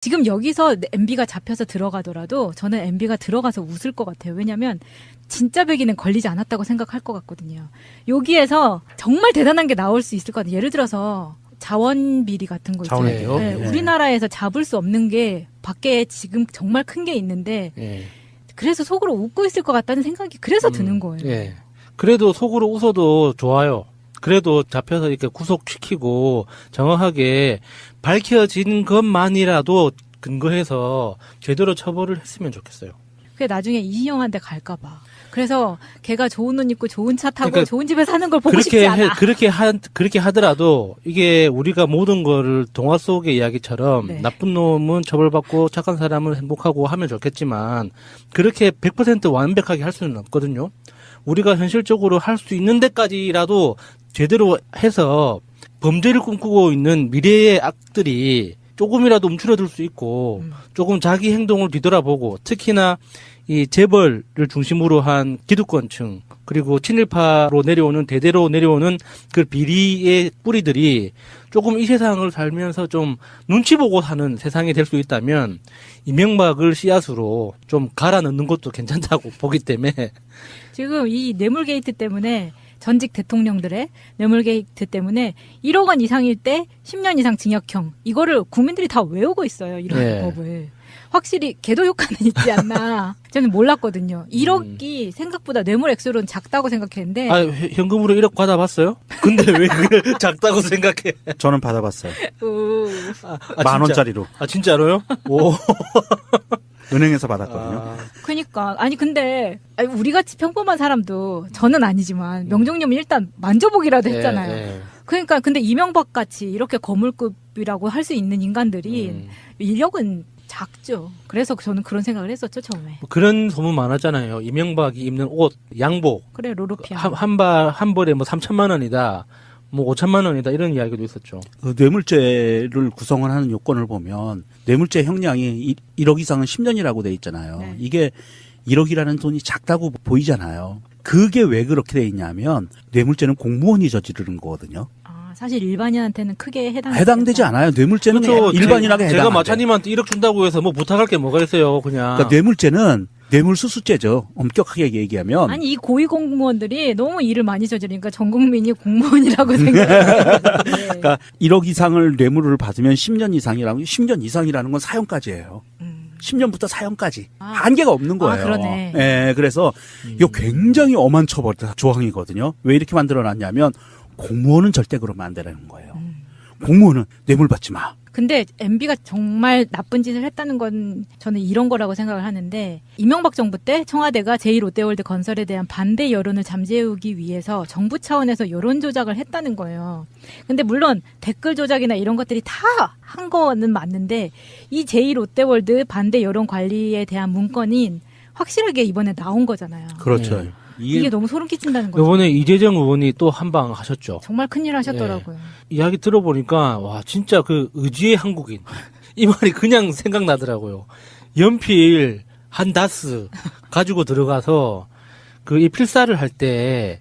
지금 여기서 MB가 잡혀서 들어가더라도 저는 MB가 들어가서 웃을 것 같아요. 왜냐하면 진짜 배기는 걸리지 않았다고 생각할 것 같거든요. 여기에서 정말 대단한 게 나올 수 있을 것 같아요. 예를 들어서 자원 비리 같은 거 있잖아요. 네, 네. 우리나라에서 잡을 수 없는 게 밖에 지금 정말 큰 게 있는데 예. 그래서 속으로 웃고 있을 것 같다는 생각이 그래서 드는 거예요. 예. 그래도 속으로 웃어도 좋아요. 그래도 잡혀서 이렇게 구속시키고 정확하게 밝혀진 것만이라도 근거해서 제대로 처벌을 했으면 좋겠어요. 그게 나중에 이희영한테 갈까 봐. 그래서 걔가 좋은 옷 입고 좋은 차 타고 그러니까 좋은 집에 사는 걸 보고 싶지 않아. 그렇게 하더라도 이게 우리가 모든 거를 동화 속의 이야기처럼 네. 나쁜 놈은 처벌받고 착한 사람은 행복하고 하면 좋겠지만 그렇게 100% 완벽하게 할 수는 없거든요. 우리가 현실적으로 할 수 있는 데까지라도 제대로 해서 범죄를 꿈꾸고 있는 미래의 악들이 조금이라도 움츠러들 수 있고 조금 자기 행동을 뒤돌아보고 특히나 이 재벌을 중심으로 한 기득권층 그리고 친일파로 내려오는 대대로 내려오는 그 비리의 뿌리들이 조금 이 세상을 살면서 좀 눈치 보고 사는 세상이 될 수 있다면 이명박을 씨앗으로 좀 갈아 넣는 것도 괜찮다고 보기 때문에 지금 이 뇌물게이트 때문에 전직 대통령들의 뇌물게이트 때문에 1억 원 이상일 때 10년 이상 징역형 이거를 국민들이 다 외우고 있어요. 이런 네. 법을. 확실히 개도 효과는 있지 않나. 저는 몰랐거든요. 1억이 생각보다 뇌물 액수로는 작다고 생각했는데 아 현금으로 1억 받아봤어요? 근데 왜 그걸 작다고 생각해? 저는 받아봤어요. 아, 만 진짜? 원짜리로. 아 진짜로요? 오. 은행에서 받았거든요. 아, 그러니까 아니 근데 우리같이 평범한 사람도 저는 아니지만 명종님은 일단 만져보기라도 했잖아요. 예. 그러니까 근데 이명박 같이 이렇게 거물급이라고 할 수 있는 인간들이 인력은 작죠. 그래서 저는 그런 생각을 했었죠 처음에. 뭐 그런 소문 많았잖아요. 이명박이 입는 옷, 양복 그래 로로피아. 한 벌에 뭐 3천만 원이다, 뭐 5천만 원이다 이런 이야기도 있었죠. 그 뇌물죄를 구성을 하는 요건을 보면 뇌물죄 형량이 1억 이상은 10년이라고 돼 있잖아요. 네. 이게 1억이라는 돈이 작다고 보이잖아요. 그게 왜 그렇게 돼 있냐면 뇌물죄는 공무원이 저지르는 거거든요. 아, 사실 일반인한테는 크게 해당되지 않아요. 뇌물죄는 그렇죠. 일반인에게 해당. 제가 마차님한테 1억 준다고 해서 뭐 부탁할 게 뭐가 있어요, 그냥. 그러니까 뇌물죄는 뇌물수수죄죠. 엄격하게 얘기하면. 아니 이 고위 공무원들이 너무 일을 많이 저지르니까 전 국민이 공무원이라고 생각해요. 네. 그러니까 1억 이상을 뇌물을 받으면 10년 이상이라고 10년 이상이라는 건 사형까지예요. 10년부터 사형까지 한계가 없는 거예요. 아, 그러네. 예, 그래서 이거 굉장히 엄한 처벌 조항이거든요. 왜 이렇게 만들어놨냐면 공무원은 절대 그러면 안 되는 거예요. 공무원은 뇌물 받지 마. 근데 MB가 정말 나쁜 짓을 했다는 건 저는 이런 거라고 생각을 하는데 이명박 정부 때 청와대가 제2롯데월드 건설에 대한 반대 여론을 잠재우기 위해서 정부 차원에서 여론 조작을 했다는 거예요. 근데 물론 댓글 조작이나 이런 것들이 다 한 거는 맞는데 이 제2롯데월드 반대 여론 관리에 대한 문건이 확실하게 이번에 나온 거잖아요. 그렇죠. 네. 이게 너무 소름 끼친다는 거죠. 이번에 이재정 의원이 또 한 방 하셨죠. 정말 큰일 하셨더라고요. 이야기 들어보니까 와 진짜 그 의지의 한국인 이 말이 그냥 생각나더라고요. 연필 한 다스 가지고 들어가서 그 이 필사를 할 때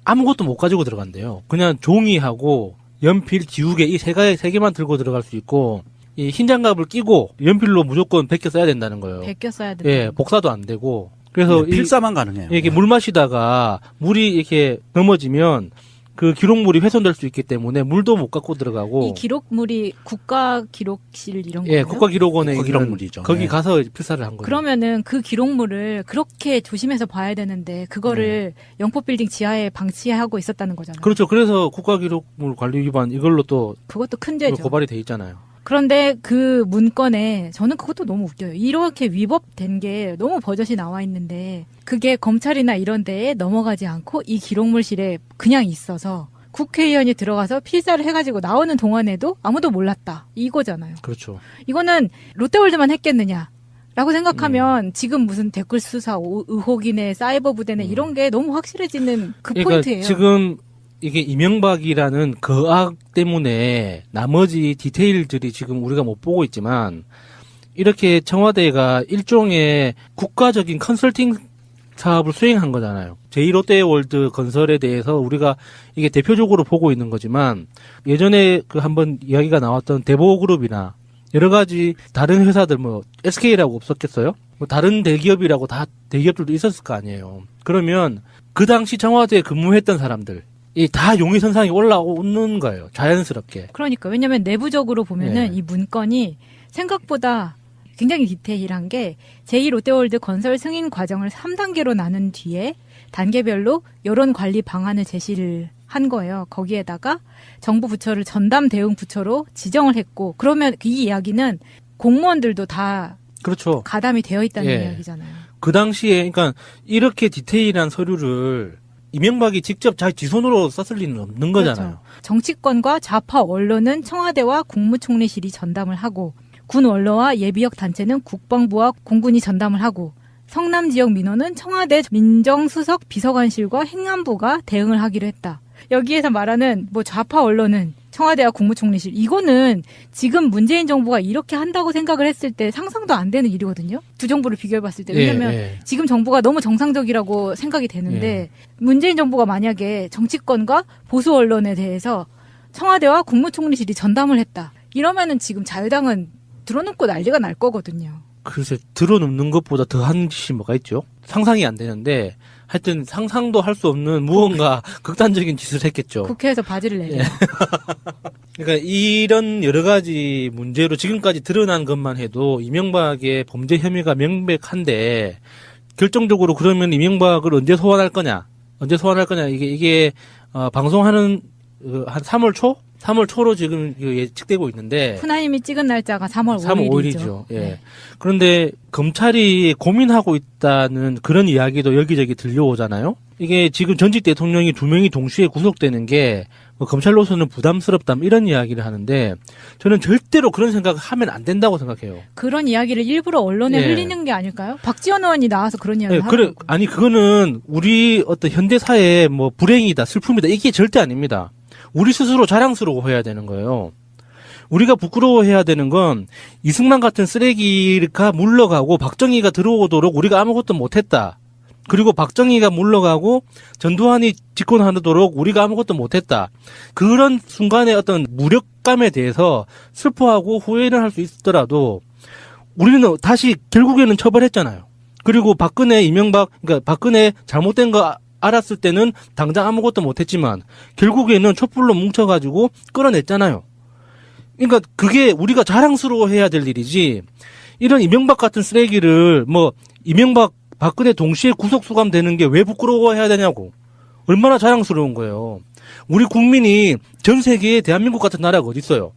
아무것도 못 가지고 들어간대요. 그냥 종이하고 연필, 지우개 이 세 개만 들고 들어갈 수 있고 이 흰 장갑을 끼고 연필로 무조건 베껴 써야 된다는 거예요. 베껴 써야 된다. 예, 복사도 안 되고. 그래서 필사만 가능해요. 이게 물 마시다가 물이 이렇게 넘어지면 그 기록물이 훼손될 수 있기 때문에 물도 못 갖고 들어가고. 이 기록물이 국가기록실 이런 예, 거예요? 국가기록원에 국가기록물이죠. 거기 네. 가서 필사를 한 거예요. 그러면은 그 기록물을 그렇게 조심해서 봐야 되는데 그거를 영포빌딩 지하에 방치하고 있었다는 거잖아요. 그렇죠. 그래서 국가기록물 관리 위반 이걸로 또 그것도 큰 죄죠. 고발이 돼 있잖아요. 그런데 그 문건에 저는 그것도 너무 웃겨요. 이렇게 위법된 게 너무 버젓이 나와 있는데 그게 검찰이나 이런 데에 넘어가지 않고 이 기록물실에 그냥 있어서 국회의원이 들어가서 필사를 해가지고 나오는 동안에도 아무도 몰랐다. 이거잖아요. 그렇죠. 이거는 롯데월드만 했겠느냐. 라고 생각하면 지금 무슨 댓글 수사 의혹이네 사이버 부대네 이런 게 너무 확실해지는 그 그러니까 포인트예요. 지금 이게 이명박이라는 거악 때문에 나머지 디테일들이 지금 우리가 못 보고 있지만 이렇게 청와대가 일종의 국가적인 컨설팅 사업을 수행한 거잖아요. 제2롯데월드 건설에 대해서 우리가 이게 대표적으로 보고 있는 거지만 예전에 그 한번 이야기가 나왔던 대보그룹이나 여러 가지 다른 회사들 뭐 SK라고 없었겠어요? 뭐 다른 대기업이라고 다 대기업들도 있었을 거 아니에요. 그러면 그 당시 청와대에 근무했던 사람들 이 다 용의선상에 올라오는 거예요. 자연스럽게. 그러니까 왜냐하면 내부적으로 보면은 예. 이 문건이 생각보다 굉장히 디테일한 게 제2롯데월드 건설 승인 과정을 3단계로 나눈 뒤에 단계별로 여론 관리 방안을 제시를 한 거예요. 거기에다가 정부 부처를 전담 대응 부처로 지정을 했고 그러면 이 이야기는 공무원들도 다 그렇죠. 가담이 되어 있다는 예. 이야기잖아요. 그 당시에 그러니까 이렇게 디테일한 서류를 이명박이 직접 자기 손으로 썼을 리는 없는 거잖아요. 그렇죠. 정치권과 좌파 언론은 청와대와 국무총리실이 전담을 하고 군 원로와 예비역 단체는 국방부와 공군이 전담을 하고 성남 지역 민원은 청와대 민정수석 비서관실과 행안부가 대응을 하기로 했다. 여기에서 말하는 뭐 좌파 언론은 청와대와 국무총리실 이거는 지금 문재인 정부가 이렇게 한다고 생각을 했을 때 상상도 안 되는 일이거든요. 두 정부를 비교해 봤을 때. 왜냐면 예. 지금 정부가 너무 정상적이라고 생각이 되는데 문재인 정부가 만약에 정치권과 보수 언론에 대해서 청와대와 국무총리실이 전담을 했다. 이러면은 지금 자유당은 들어놓고 난리가 날 거거든요. 글쎄 들어눕는 것보다 더한 짓이 뭐가 있죠? 상상이 안 되는데 하여튼 상상도 할 수 없는 무언가 극단적인 짓을 했겠죠. 국회에서 바지를 내려. 그러니까 이런 여러 가지 문제로 지금까지 드러난 것만 해도 이명박의 범죄 혐의가 명백한데 결정적으로 그러면 이명박을 언제 소환할 거냐? 이게 방송하는 한 3월 초? 3월 초로 지금 예측되고 있는데 푸나님이 찍은 날짜가 3월 3월 5일이죠. 5일이죠. 예. 네. 그런데 검찰이 고민하고 있다는 그런 이야기도 여기저기 들려오잖아요. 이게 지금 전직 대통령이 2명이 동시에 구속되는 게 뭐 검찰로서는 부담스럽다 이런 이야기를 하는데 저는 절대로 그런 생각을 하면 안 된다고 생각해요. 그런 이야기를 일부러 언론에 예. 흘리는 게 아닐까요? 박지원 의원이 나와서 그런 이야기를 네, 그래 하고. 아니 그거는 우리 어떤 현대 사회의 뭐 불행이다, 슬픔이다 이게 절대 아닙니다. 우리 스스로 자랑스러워해야 되는 거예요. 우리가 부끄러워해야 되는 건 이승만 같은 쓰레기가 물러가고 박정희가 들어오도록 우리가 아무것도 못했다. 그리고 박정희가 물러가고 전두환이 집권하도록 우리가 아무것도 못했다. 그런 순간의 어떤 무력감에 대해서 슬퍼하고 후회를 할 수 있더라도 우리는 다시 결국에는 처벌했잖아요. 그리고 박근혜, 이명박, 그러니까 박근혜 잘못된 거 알았을 때는 당장 아무것도 못했지만 결국에는 촛불로 뭉쳐가지고 끌어냈잖아요. 그러니까 그게 우리가 자랑스러워해야 될 일이지. 이런 이명박 같은 쓰레기를 뭐 이명박, 박근혜 동시에 구속 수감되는 게 왜 부끄러워해야 되냐고. 얼마나 자랑스러운 거예요. 우리 국민이 전 세계에 대한민국 같은 나라가 어디 있어요.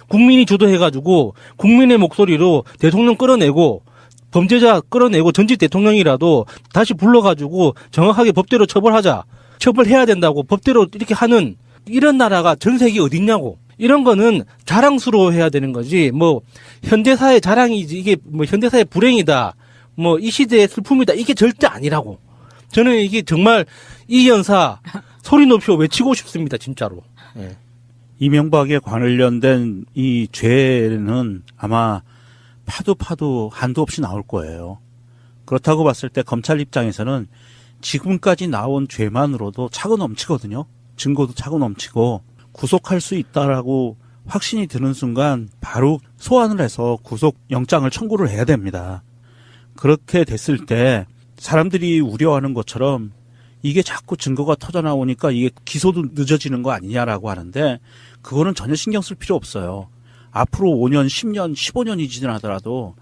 국민이 주도해가지고 국민의 목소리로 대통령 끌어내고 범죄자 끌어내고 전직 대통령이라도 다시 불러가지고 정확하게 법대로 처벌하자. 처벌해야 된다고 법대로 이렇게 하는 이런 나라가 전 세계에 어디 있냐고. 이런 거는 자랑스러워해야 되는 거지. 뭐 현대사의 자랑이지 이게 뭐 현대사의 불행이다. 뭐 이 시대의 슬픔이다. 이게 절대 아니라고. 저는 이게 정말 이 연사 소리 높이 외치고 싶습니다. 진짜로. 예. 이명박에 관련된 이 죄는 아마 파도 한도 없이 나올 거예요. 그렇다고 봤을 때 검찰 입장에서는 지금까지 나온 죄만으로도 차고 넘치거든요. 증거도 차고 넘치고 구속할 수 있다라고 확신이 드는 순간 바로 소환을 해서 구속영장을 청구를 해야 됩니다. 그렇게 됐을 때 사람들이 우려하는 것처럼 이게 자꾸 증거가 터져나오니까 이게 기소도 늦어지는 거 아니냐라고 하는데 그거는 전혀 신경 쓸 필요 없어요. 앞으로 5년, 10년, 15년이 지나더라도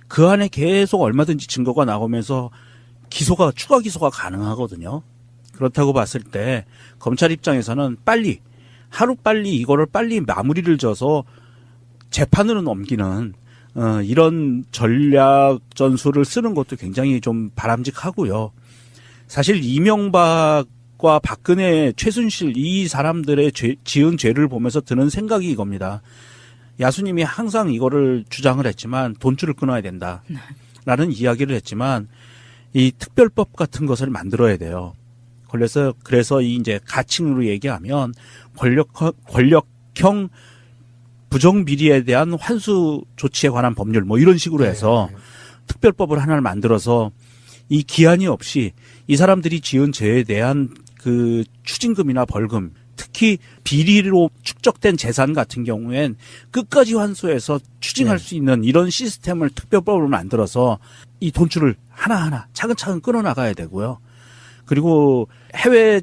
그 안에 계속 얼마든지 증거가 나오면서 추가 기소가 가능하거든요. 그렇다고 봤을 때 검찰 입장에서는 하루빨리 이거를 빨리 마무리를 져서 재판으로 넘기는 이런 전략 전술을 쓰는 것도 굉장히 좀 바람직하고요. 사실 이명박과 박근혜, 최순실 이 사람들의 지은 죄를 보면서 드는 생각이 이겁니다. 야수님이 항상 이거를 주장을 했지만 돈줄을 끊어야 된다라는 이야기를 했지만 이 특별법 같은 것을 만들어야 돼요. 그래서 이 이제 가칭으로 얘기하면 권력형 부정비리에 대한 환수 조치에 관한 법률 뭐 이런 식으로 해서 특별법을 하나를 만들어서 이 기한이 없이 이 사람들이 지은 죄에 대한 그 추징금이나 벌금, 특히 비리로 축적된 재산 같은 경우엔 끝까지 환수해서 추징할 네. 수 있는 이런 시스템을 특별법을 만들어서 이 돈줄을 하나하나 차근차근 끊어나가야 되고요. 그리고 해외에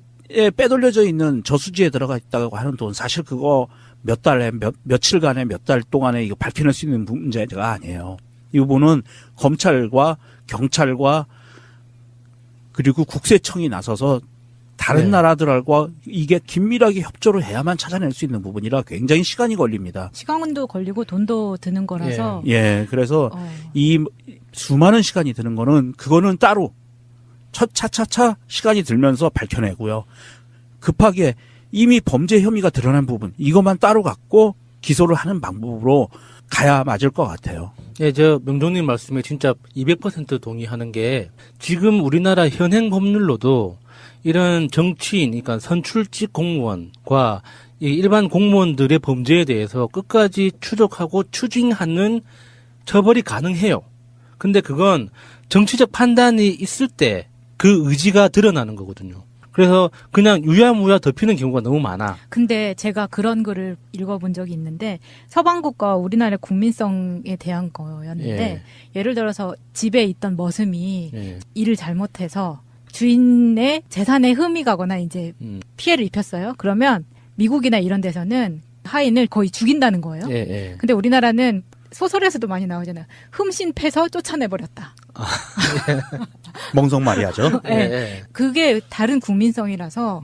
빼돌려져 있는 저수지에 들어가 있다고 하는 돈 사실 그거 몇 달에 며칠간에 몇 달 동안에 이거 밝혀낼 수 있는 문제가 아니에요. 이 부분은 검찰과 경찰과 그리고 국세청이 나서서 다른 네. 나라들과 이게 긴밀하게 협조를 해야만 찾아낼 수 있는 부분이라 굉장히 시간이 걸립니다. 시간도 걸리고 돈도 드는 거라서 예, 그래서 어, 이 수많은 시간이 드는 거는 그거는 따로 차차차 시간이 들면서 밝혀내고요. 급하게 이미 범죄 혐의가 드러난 부분 이것만 따로 갖고 기소를 하는 방법으로 가야 맞을 것 같아요. 예, 저 명종님 말씀에 진짜 200% 동의하는 게 지금 우리나라 현행 법률로도 이런 정치인, 그러니까 선출직 공무원과 이 일반 공무원들의 범죄에 대해서 끝까지 추적하고 추징하는 처벌이 가능해요. 근데 그건 정치적 판단이 있을 때 그 의지가 드러나는 거거든요. 그래서 그냥 유야무야 덮이는 경우가 너무 많아. 근데 제가 그런 글을 읽어본 적이 있는데 서방국가와 우리나라의 국민성에 대한 거였는데 예를 들어서 집에 있던 머슴이 예. 일을 잘못해서 주인의 재산에 흠이 가거나 이제 음. 피해를 입혔어요. 그러면 미국이나 이런 데서는 하인을 거의 죽인다는 거예요. 예, 예. 근데 우리나라는 소설에서도 많이 나오잖아요. 흠신 패서 쫓아내버렸다. 멍석말이하죠. 네. 예. 그게 다른 국민성이라서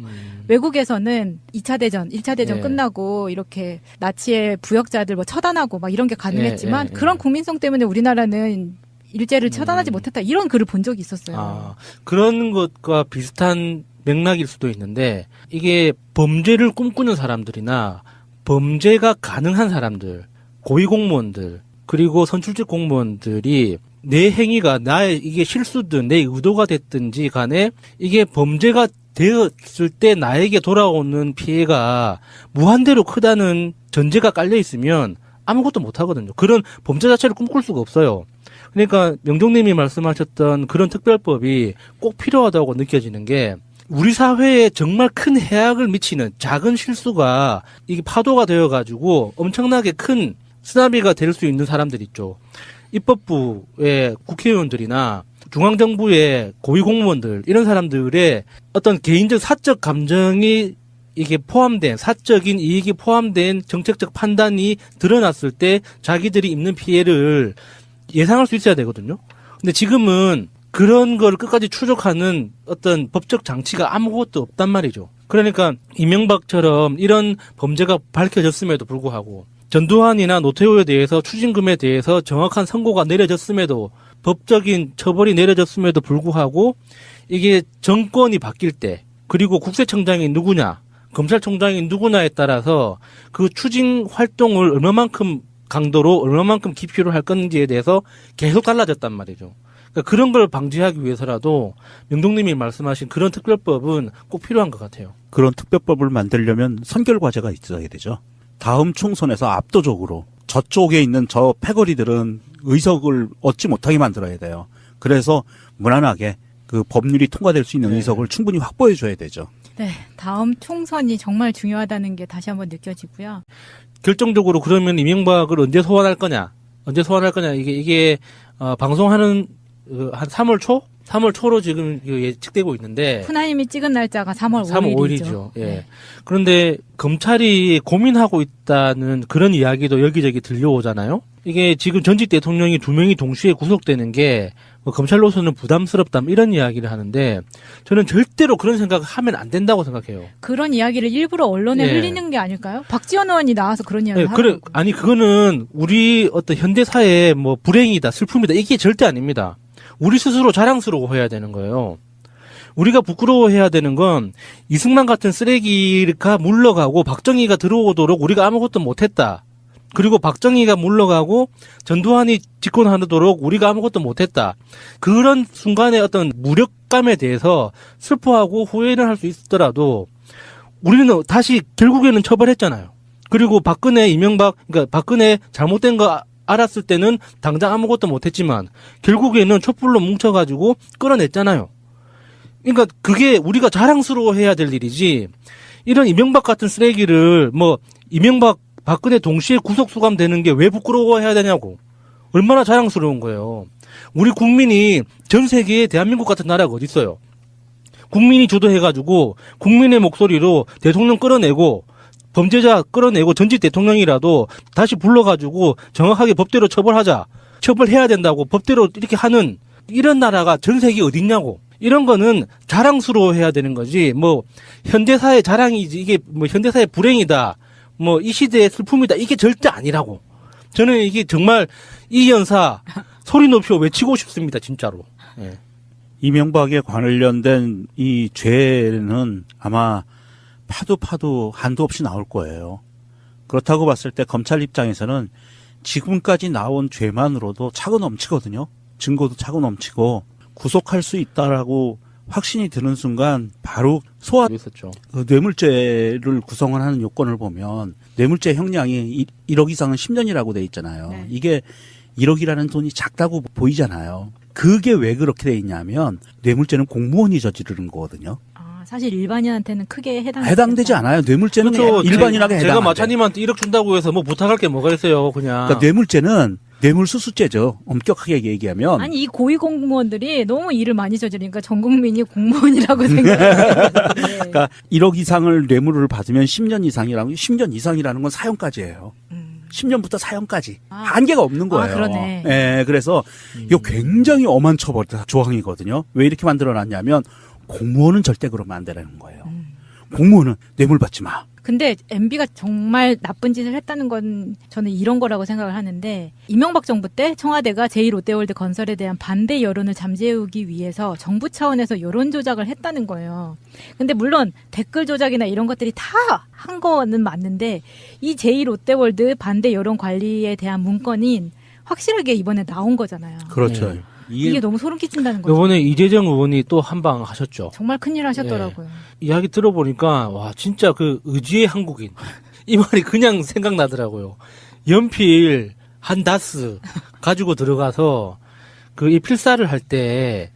외국에서는 2차 대전, 1차 대전 예. 끝나고 이렇게 나치의 부역자들 뭐 처단하고 막 이런 게 가능했지만 예, 예, 예. 그런 국민성 때문에 우리나라는 일제를 처단하지 못했다. 이런 글을 본 적이 있었어요. 아, 그런 것과 비슷한 맥락일 수도 있는데 이게 범죄를 꿈꾸는 사람들이나 범죄가 가능한 사람들, 고위공무원들, 그리고 선출직 공무원들이 내 행위가 나의 이게 실수든 내 의도가 됐든지 간에 이게 범죄가 되었을 때 나에게 돌아오는 피해가 무한대로 크다는 전제가 깔려 있으면 아무것도 못 하거든요. 그런 범죄 자체를 꿈꿀 수가 없어요. 그러니까 명종님이 말씀하셨던 그런 특별법이 꼭 필요하다고 느껴지는 게 우리 사회에 정말 큰 해악을 미치는 작은 실수가 이게 파도가 되어가지고 엄청나게 큰 쓰나미가 될 수 있는 사람들 있죠. 입법부의 국회의원들이나 중앙정부의 고위공무원들 이런 사람들의 어떤 개인적 사적 감정이 이게 포함된 사적인 이익이 포함된 정책적 판단이 드러났을 때 자기들이 입는 피해를 예상할 수 있어야 되거든요. 근데 지금은 그런 걸 끝까지 추적하는 어떤 법적 장치가 아무것도 없단 말이죠. 그러니까 이명박처럼 이런 범죄가 밝혀졌음에도 불구하고 전두환이나 노태우에 대해서 추징금에 대해서 정확한 선고가 내려졌음에도 법적인 처벌이 내려졌음에도 불구하고 이게 정권이 바뀔 때 그리고 국세청장이 누구냐 검찰총장이 누구냐에 따라서 그 추징 활동을 얼마만큼 강도로 얼마만큼 깊이로 할 건지에 대해서 계속 달라졌단 말이죠. 그러니까 그런 걸 방지하기 위해서라도 명동님이 말씀하신 그런 특별법은 꼭 필요한 것 같아요. 그런 특별법을 만들려면 선결 과제가 있어야 되죠. 다음 총선에서 압도적으로 저쪽에 있는 저 패거리들은 의석을 얻지 못하게 만들어야 돼요. 그래서 무난하게 그 법률이 통과될 수 있는 네. 의석을 충분히 확보해 줘야 되죠. 네, 다음 총선이 정말 중요하다는 게 다시 한번 느껴지고요. 결정적으로 그러면 이명박을 언제 소환할 거냐? 언제 소환할 거냐? 이게 방송하는 한 3월 초? 3월 초로 지금 예측되고 있는데 푸나님이 찍은 날짜가 3월 3월 5일이죠. 5일이죠. 예. 네. 그런데 검찰이 고민하고 있다는 그런 이야기도 여기저기 들려오잖아요. 이게 지금 전직 대통령이 2명이 동시에 구속되는 게 뭐 검찰로서는 부담스럽다 이런 이야기를 하는데 저는 절대로 그런 생각을 하면 안 된다고 생각해요. 그런 이야기를 일부러 언론에 예. 흘리는 게 아닐까요? 박지원 의원이 나와서 그런 이야기를 예, 하고 그래 아니 그거는 우리 어떤 현대 사회의 뭐 불행이다, 슬픔이다 이게 절대 아닙니다. 우리 스스로 자랑스러워해야 되는 거예요. 우리가 부끄러워해야 되는 건 이승만 같은 쓰레기가 물러가고 박정희가 들어오도록 우리가 아무것도 못했다. 그리고 박정희가 물러가고 전두환이 집권하도록 우리가 아무것도 못했다. 그런 순간의 어떤 무력감에 대해서 슬퍼하고 후회를 할 수 있더라도 우리는 다시 결국에는 처벌했잖아요. 그리고 박근혜, 이명박, 그러니까 박근혜 잘못된 거 알았을 때는 당장 아무것도 못했지만 결국에는 촛불로 뭉쳐가지고 끌어냈잖아요. 그러니까 그게 우리가 자랑스러워해야 될 일이지 이런 이명박 같은 쓰레기를 뭐 이명박 박근혜 동시에 구속 수감되는 게 왜 부끄러워해야 되냐고. 얼마나 자랑스러운 거예요. 우리 국민이 전 세계에 대한민국 같은 나라가 어디 있어요. 국민이 주도해가지고 국민의 목소리로 대통령 끌어내고 범죄자 끌어내고 전직 대통령이라도 다시 불러가지고 정확하게 법대로 처벌하자. 처벌해야 된다고 법대로 이렇게 하는 이런 나라가 전 세계에 어디 있냐고. 이런 거는 자랑스러워해야 되는 거지. 뭐 현대사의 자랑이지 이게 뭐 현대사의 불행이다. 뭐 이 시대의 슬픔이다. 이게 절대 아니라고. 저는 이게 정말 이 연사 소리 높여 외치고 싶습니다. 진짜로. 예. 이명박에 관련된 이 죄는 아마 파도 한도 없이 나올 거예요. 그렇다고 봤을 때 검찰 입장에서는 지금까지 나온 죄만으로도 차고 넘치거든요. 증거도 차고 넘치고 구속할 수 있다라고 확신이 드는 순간 바로 있었죠. 그 뇌물죄를 구성을 하는 요건을 보면 뇌물죄 형량이 1억 이상은 10년이라고 돼 있잖아요. 네. 이게 1억이라는 돈이 작다고 보이잖아요. 그게 왜 그렇게 돼 있냐면 뇌물죄는 공무원이 저지르는 거거든요. 사실 일반인한테는 크게 해당되지 않아요. 뇌물죄는 그렇죠. 일반인에게 해당. 제가 마차님한테 1억 준다고 해서 뭐 부탁할 게 뭐가 있어요, 그냥. 그러니까 뇌물죄는 뇌물수수죄죠. 엄격하게 얘기하면. 아니 이 고위 공무원들이 너무 일을 많이 저지르니까 전 국민이 공무원이라고 생각해요. 그러니까 1억 이상을 뇌물을 받으면 10년 이상이라고 10년 이상이라는 건 사형까지예요. 10년부터 사형까지 한계가 없는 거예요. 그러네. 예, 그래서 이거 굉장히 엄한 처벌 조항이거든요. 왜 이렇게 만들어놨냐면 공무원은 절대 그러면 안 되라는 거예요. 공무원은 뇌물 받지 마. 근데 MB가 정말 나쁜 짓을 했다는 건 저는 이런 거라고 생각을 하는데 이명박 정부 때 청와대가 제2롯데월드 건설에 대한 반대 여론을 잠재우기 위해서 정부 차원에서 여론 조작을 했다는 거예요. 근데 물론 댓글 조작이나 이런 것들이 다 한 거는 맞는데 이 제2롯데월드 반대 여론 관리에 대한 문건이 확실하게 이번에 나온 거잖아요. 그렇죠. 네. 이게 너무 소름 끼친다는 거죠. 이번에 이재정 의원이 또 한 방 하셨죠. 정말 큰일 하셨더라고요. 이야기 들어보니까 와 진짜 그 의지의 한국인 이 말이 그냥 생각나더라고요. 연필 한 다스 가지고 들어가서 그 이 필사를 할 때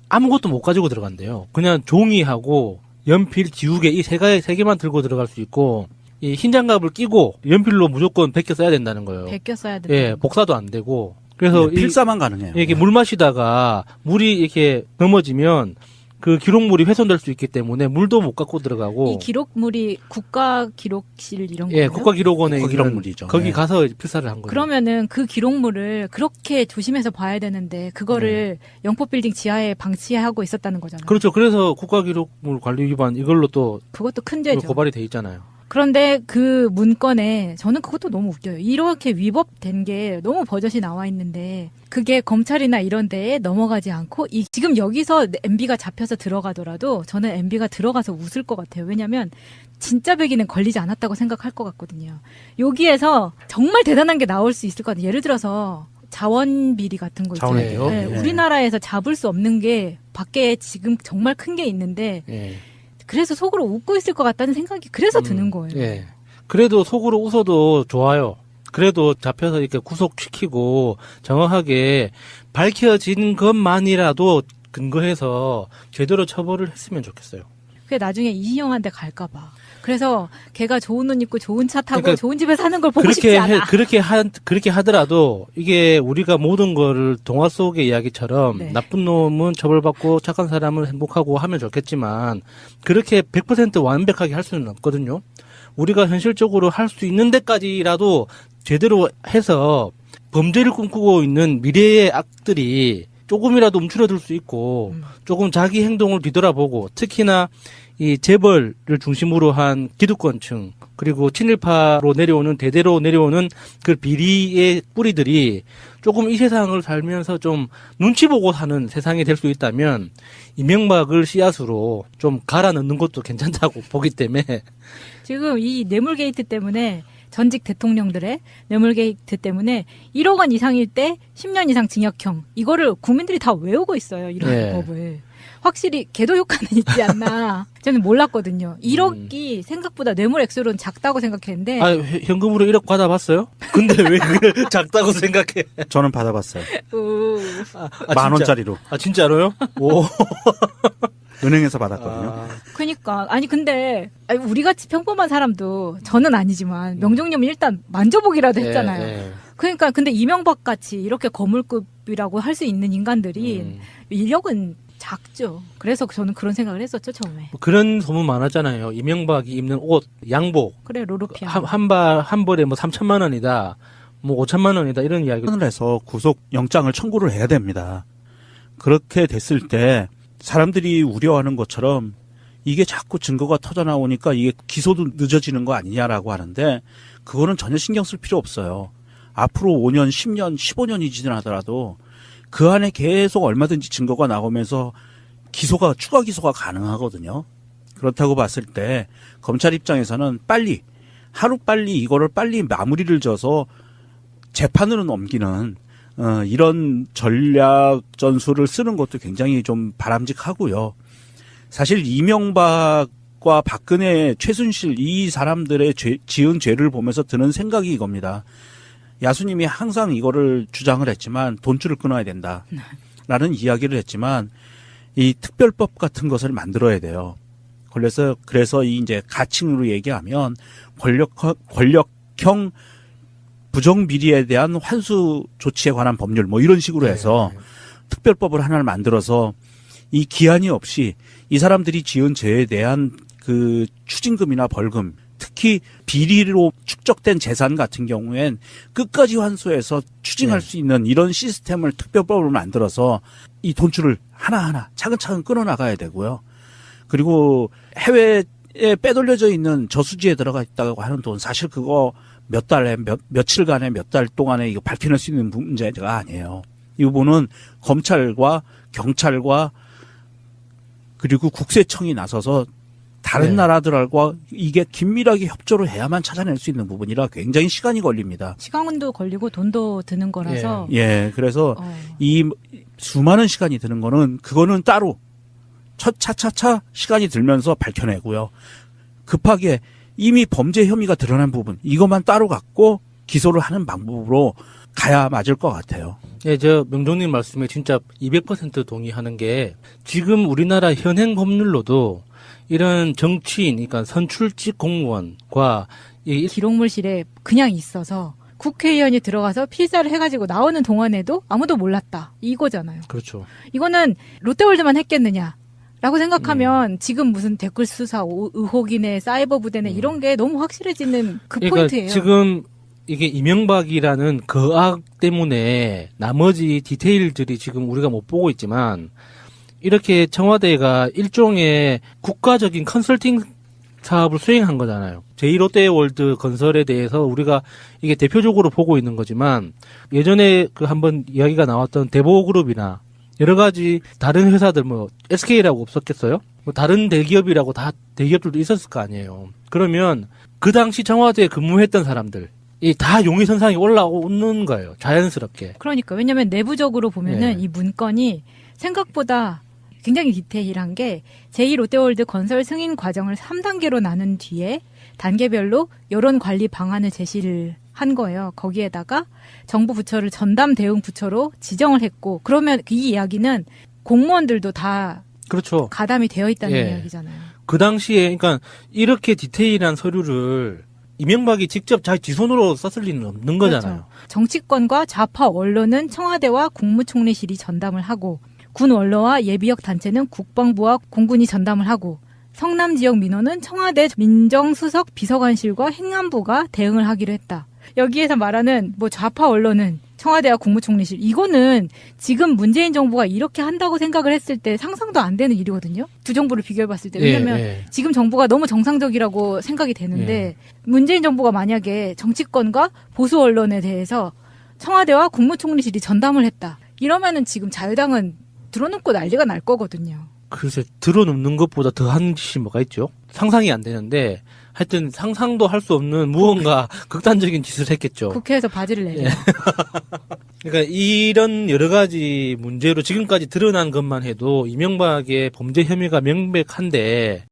아무것도 못 가지고 들어간대요. 그냥 종이하고 연필, 지우개 이 세 개만 들고 들어갈 수 있고 이 흰 장갑을 끼고 연필로 무조건 베껴 써야 된다는 거예요. 베껴 써야 된다. 예, 복사도 안 되고. 그래서 필사만 가능해요. 이렇게 물 마시다가 물이 이렇게 넘어지면 그 기록물이 훼손될 수 있기 때문에 물도 못 갖고 들어가고. 이 기록물이 국가기록실 이런 거예요? 예, 국가기록원에 국가기록물이죠. 거기 네. 가서 필사를 한 거예요. 그러면은 그 기록물을 그렇게 조심해서 봐야 되는데 그거를 영포빌딩 지하에 방치하고 있었다는 거잖아요. 그렇죠. 그래서 국가기록물 관리 위반 이걸로 또 그것도 큰 죄죠. 고발이 돼 있잖아요. 그런데 그 문건에 저는 그것도 너무 웃겨요. 이렇게 위법된 게 너무 버젓이 나와 있는데 그게 검찰이나 이런 데에 넘어가지 않고 지금 여기서 MB가 잡혀서 들어가더라도 저는 MB가 들어가서 웃을 것 같아요. 왜냐하면 진짜 백인은 걸리지 않았다고 생각할 것 같거든요. 여기에서 정말 대단한 게 나올 수 있을 것 같아요. 예를 들어서 자원 비리 같은 거 있잖아요. 자원이요? 네, 네. 우리나라에서 잡을 수 없는 게 밖에 지금 정말 큰 게 있는데 예. 그래서 속으로 웃고 있을 것 같다는 생각이 그래서 드는 거예요. 예. 그래도 속으로 웃어도 좋아요. 그래도 잡혀서 이렇게 구속시키고 정확하게 밝혀진 것만이라도 근거해서 제대로 처벌을 했으면 좋겠어요. 그게 나중에 이희영한테 갈까 봐. 그래서 걔가 좋은 옷 입고 좋은 차 타고 그러니까 좋은 집에 사는 걸 보고 싶지 않아. 그렇게 하더라도 이게 우리가 모든 거를 동화 속의 이야기처럼 네. 나쁜 놈은 처벌받고 착한 사람은 행복하고 하면 좋겠지만 그렇게 100% 완벽하게 할 수는 없거든요. 우리가 현실적으로 할 수 있는 데까지라도 제대로 해서 범죄를 꿈꾸고 있는 미래의 악들이 조금이라도 움츠러들 수 있고 조금 자기 행동을 뒤돌아보고 특히나 이 재벌을 중심으로 한 기득권층 그리고 친일파로 내려오는 대대로 내려오는 그 비리의 뿌리들이 조금 이 세상을 살면서 좀 눈치 보고 사는 세상이 될 수 있다면 이명박을 씨앗으로 좀 갈아 넣는 것도 괜찮다고 보기 때문에 지금 이 뇌물게이트 때문에 전직 대통령들의 뇌물게이트 때문에 1억 원 이상일 때 10년 이상 징역형 이거를 국민들이 다 외우고 있어요. 이런 네. 법을. 확실히 개도 효과는 있지 않나. 저는 몰랐거든요. 1억이 생각보다 뇌물 액수로는 작다고 생각했는데 아 현금으로 1억 받아봤어요? 근데 왜 그걸 작다고 생각해? 저는 받아봤어요. 오. 만 원짜리로. 아 진짜로요? 오. 은행에서 받았거든요. 아, 그러니까 아니 근데 우리 같이 평범한 사람도 저는 아니지만 명종님은 일단 만져보기라도 했잖아요. 예, 예. 그러니까 근데 이명박 같이 이렇게 거물급이라고 할 수 있는 인간들이 인력은 작죠. 그래서 저는 그런 생각을 했었죠 처음에. 뭐 그런 소문 많았잖아요. 이명박이 입는 옷, 양복 그래 로로피아. 한 벌에 뭐 3천만 원이다, 뭐 5천만 원이다 이런 이야기. 을 해서 구속 영장을 청구를 해야 됩니다. 그렇게 됐을 때 사람들이 우려하는 것처럼 이게 자꾸 증거가 터져 나오니까 이게 기소도 늦어지는 거 아니냐라고 하는데 그거는 전혀 신경 쓸 필요 없어요. 앞으로 5년, 10년, 15년이 지나더라도 그 안에 계속 얼마든지 증거가 나오면서 추가 기소가 가능하거든요. 그렇다고 봤을 때 검찰 입장에서는 하루빨리 이거를 빨리 마무리를 져서 재판으로 넘기는 이런 전략 전술을 쓰는 것도 굉장히 좀 바람직하고요. 사실 이명박과 박근혜, 최순실 이 사람들의 지은 죄를 보면서 드는 생각이 이겁니다. 야수님이 항상 이거를 주장을 했지만 돈줄을 끊어야 된다라는 이야기를 했지만 이 특별법 같은 것을 만들어야 돼요. 그래서 이 이제 가칭으로 얘기하면 권력형 부정비리에 대한 환수 조치에 관한 법률 뭐 이런 식으로 해서 특별법을 하나를 만들어서 이 기한이 없이 이 사람들이 지은 죄에 대한 그 추징금이나 벌금, 특히 비리로 축적된 재산 같은 경우엔 끝까지 환수해서 추징할 수 있는 이런 시스템을 특별법으로 만들어서 이 돈줄을 하나하나 차근차근 끊어나가야 되고요. 그리고 해외에 빼돌려져 있는 저수지에 들어가 있다고 하는 돈 사실 그거 며칠간에 몇 달 동안에 이거 밝혀낼 수 있는 문제가 아니에요. 이 부분은 검찰과 경찰과 그리고 국세청이 나서서 다른 나라들과 이게 긴밀하게 협조를 해야만 찾아낼 수 있는 부분이라 굉장히 시간이 걸립니다. 시간도 걸리고 돈도 드는 거라서. 예, 그래서 이 수많은 시간이 드는 그거는 따로 차차차 시간이 들면서 밝혀내고요. 급하게 이미 범죄 혐의가 드러난 부분 이것만 따로 갖고 기소를 하는 방법으로 가야 맞을 것 같아요. 예, 저 명종님 말씀에 진짜 200% 동의하는 게 지금 우리나라 현행 법률로도 이런 정치인, 그러니까 선출직 공무원과 이 기록물실에 그냥 있어서 국회의원이 들어가서 필사를 해가지고 나오는 동안에도 아무도 몰랐다. 이거잖아요. 그렇죠. 이거는 롯데월드만 했겠느냐. 라고 생각하면 지금 무슨 댓글 수사 의혹이네 사이버 부대네 이런 게 너무 확실해지는 그 그러니까 포인트예요. 지금 이게 이명박이라는 거악 때문에 나머지 디테일들이 지금 우리가 못 보고 있지만 이렇게 청와대가 일종의 국가적인 컨설팅 사업을 수행한 거잖아요. 제2롯데월드 건설에 대해서 우리가 이게 대표적으로 보고 있는 거지만 예전에 그 한번 이야기가 나왔던 대보그룹이나 여러 가지 다른 회사들 뭐 SK라고 없었겠어요? 뭐 다른 대기업이라고 다 대기업들도 있었을 거 아니에요. 그러면 그 당시 청와대에 근무했던 사람들 이 다 용의선상에 올라오는 거예요. 자연스럽게. 그러니까 왜냐하면 내부적으로 보면은 이 문건이 생각보다 굉장히 디테일한 게 제2롯데월드 건설 승인 과정을 3단계로 나눈 뒤에 단계별로 여론 관리 방안을 제시를 한 거예요. 거기에다가 정부 부처를 전담 대응 부처로 지정을 했고 그러면 이 이야기는 공무원들도 다 그렇죠. 가담이 되어 있다는 예. 이야기잖아요. 그 당시에 그러니까 이렇게 디테일한 서류를 이명박이 직접 자기 손으로 썼을 리는 없는 거잖아요. 그렇죠. 정치권과 좌파 언론은 청와대와 국무총리실이 전담을 하고 군 원로와 예비역 단체는 국방부와 공군이 전담을 하고 성남 지역 민원은 청와대 민정수석 비서관실과 행안부가 대응을 하기로 했다. 여기에서 말하는 뭐 좌파 언론은 청와대와 국무총리실 이거는 지금 문재인 정부가 이렇게 한다고 생각을 했을 때 상상도 안 되는 일이거든요. 두 정부를 비교해봤을 때 왜냐하면 지금 정부가 너무 정상적이라고 생각이 되는데 문재인 정부가 만약에 정치권과 보수 언론에 대해서 청와대와 국무총리실이 전담을 했다. 이러면은 지금 자유당은 들어놓고 난리가 날 거거든요. 글쎄 들어눕는 것보다 더한 짓이 뭐가 있죠? 상상이 안 되는데 하여튼 상상도 할 수 없는 무언가 극단적인 짓을 했겠죠. 국회에서 바지를 내려. 그러니까 이런 여러 가지 문제로 지금까지 드러난 것만 해도 이명박의 범죄 혐의가 명백한데